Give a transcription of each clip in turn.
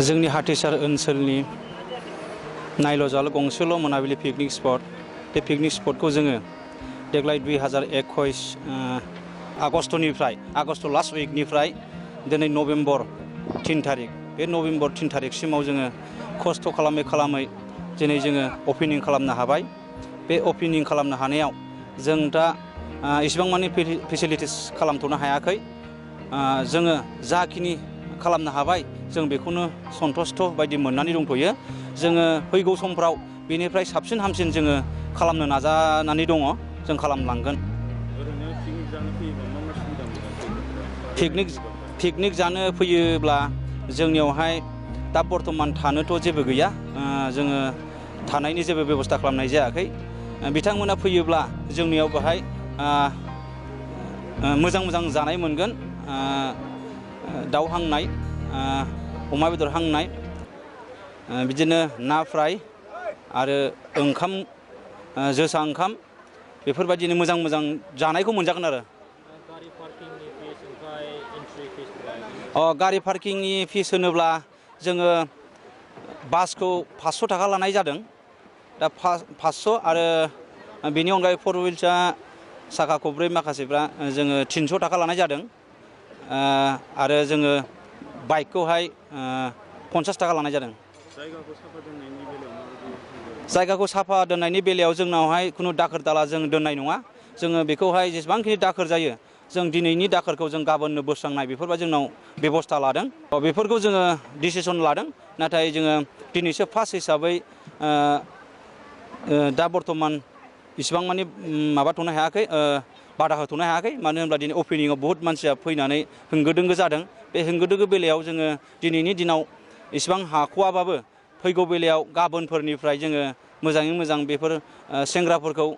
जोंनि हाथिसार ओनसोलनि नायल'जाल गंसेल' मोनाबिलि पिकनिक स्पट बे पिकनिक स्पटखौ जोङो देग्लाय 2021 आगस्ट लास्ट उइकनिफ्राय दिनै नभेम्बर 3 तारिख बे नभेम्बर 3 तारिखसिमाव जोङो खस्थ' खालामै दिनै जोङो अपेनिं खालामनो हाबाय। बे अपेनिं खालामनो हानायाव जों दा इसिबां मानि फेसिलिटिस खालामथ'नो हायाखै। जोङो जाखिनि खालामनो हाबाय जों बेखौनो सन्तुष्ट बायदि मोननानै दंथ'यो। जोङो फैगौ समफ्राव बेनिफ्राय साबसिन हामसिन जोङो खालामनो नाजानानै दङ। जों खालामलांगोन। पिकनिक जानो फैयोब्ला जोंनियावहाय दा बर्थमान थानोथ' जेबो गैया। जोङो थानायनि जेबो बेबस्था खालामनाय जायाखै। बिथांमोना फैयोब्ला जोंनियाव बेहाय मोजां जानाय मोनगोन। दाउ हांनाय, अमा बेदर हांनाय, बिदिनो ना फ्राय आरो ओंखाम, जोसा ओंखाम बेफोरबायदिनो मोजां जानायखौ मोनजागोन आरो। गारि पार्किंनि फिस ओमफ्राय एन्ट्रि फिस गारि पार्किंनि फिस होनोब्ला जोङो बासखौ 500 थाखा लानाय जादों। दा 500 आरो बेनि अनगायै फर हुइल्सआ साखा खब्रै माखासेफ्रा जोङो 300 थाखा लानाय जादों। आरो जोङो बाइकखौहाय 50 थाखा लानाय जादों। जायगाखौ साफा दोननायनि बेलायाव जोंनावहाय खुनु दाखोर दाला जों दोननाय नङा। जोङो बेखौहाय जेसेबांखिनि दाखोर जायो जों दिनैनि दाखोरखौ जों गाबोननो बोस्रांनाय बेफोरबायदि जोंनाव बेबस्था लादों। बेफोरखौ जोङो डिसिसन लादों। नाथाय जोङो दिनैसो फार्स्ट हिसाबै दा बर्थमान इसिबां मानि माबाथ'नो हायाखै, बादा होथ'नो हायाखै। मानो होनब्ला दिनै अपेनिंआव बहुत मानसिया फैनानै होंगो दोंगो जादों। बे होंगो दोंगो बेलायाव जोङो दिनैनि दिनाव इसिबां हाख'वाबाबो फैगौ बेलायाव गाबोनफोरनिफ्राय जोङो मोजाङै मोजां बेफोर सेंग्राफोरखौ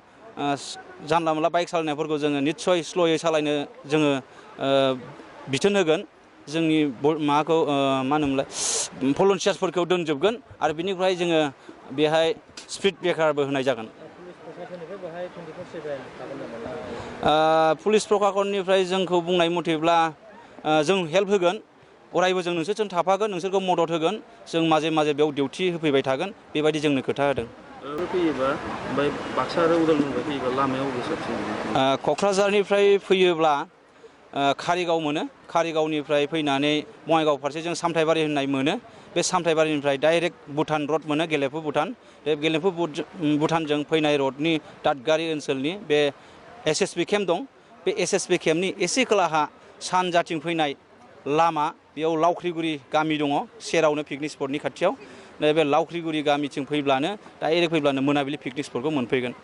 जानला मोनला बाइक सालायनायफोरखौ जोङो निस्सय स्ल'यै सालायनो जोङो बिथोन होगोन। जोंनि माबाखौ मा होनोमोनलाय भलुन्टियार्सफोरखौ दोनजोबगोन आरो बिनिफ्राय जोङो बेहाय स्पिड ब्रेकारबो होनाय जागोन। पुलिस प्रसासननिफ्राय जोंखौ बुंनाय मथेब्ला जों हेल्प होगोन। अरायबो जों नोंसोरजों थाफागोन, नोंसोरखौ मदद होगोन। जों माजे बेयाव डिउटि होफैबाय थागोन। बेबायदि जोंनो खोथा होदों। फैयोबा ओमफ्राय बाक्सा आरो उदालगुरिनिफ्राय फैयोबा लामायाव बबे साबसिन? क'क्राझारनिफ्राय फैयोब्ला कारिगाव मोनो। कारिगावनिफ्राय फैनानै बङाइगाव फारसे जों सामथाइबारि होननाय मोनो। बे सामथाइबारिनिफ्राय डाइरेक्ट भुटान रड मोनो, गेलेफु भुटान। बे गेलेफु भुटानजों फैनाय रडनि दादगारि ओनसोलनि बे SSB केम्प दं। बे SSB केम्पनि एसे खोलाहा सानजाथिं फैनाय लामा, बेयाव लावख्रिगुरि गामि दङ सेरावनो पिकनिक स्पटनि खाथियाव। बे लावख्रिगुरि गामिथिं फैब्लानो डाइरेक्ट फैब्लानो मोनाबिलि पिकनिक स्पटखौ मोनफैगोन।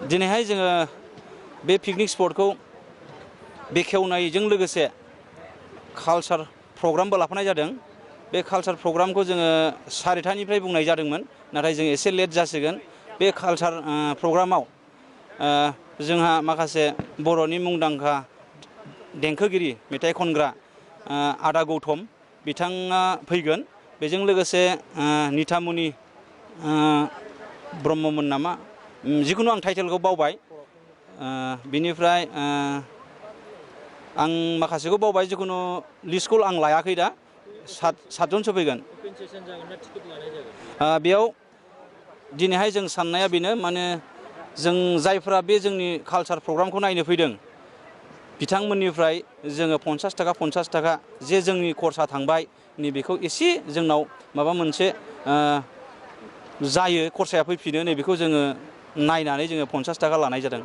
दिनैहाय जोङो बे पिकनिक स्पटखौ बेखेवनायजों लोगोसे कालचार प्रग्रामबो लाफानाय जादों। बे कालचार प्रग्रामखौ जोङो 4:30निफ्राय बुंनाय जादोंमोन, नाथाय जों एसे लेट जासिगोन। बे कालचार प्रग्रामाव जोंहा माखासे बर'नि मुंदांखा देंखोगिरि, मेथाइ खनग्रा आदा गौतम बिथाङा फैगोन। बेजों लोगोसे निथामुनि ब्रह्ममोन नामा, जिखुनु आं टाइटेलखौ बावबाय। बिनिफ्राय आं माखासेखौ बावबाय, जिखुनु लिस्टखौ आं लायाखै दा। 7जनसो फैगोन। बेयाव दिनैहाय जों साननाया बेनो, माने जों जायफ्रा बे जोंनि कालचार प्रग्रामखौ नायनो फैदों बिथांमोननिफ्राय जोङो 50 थाखा जे जोंनि खरसा थांबाय नैबेखौ एसे जोंनाव माबा मोनसे जायो, खरसाया फैफिनो, नैबेखौ जोङो नायनानै जोङो 50 थाखा लानाय जादों।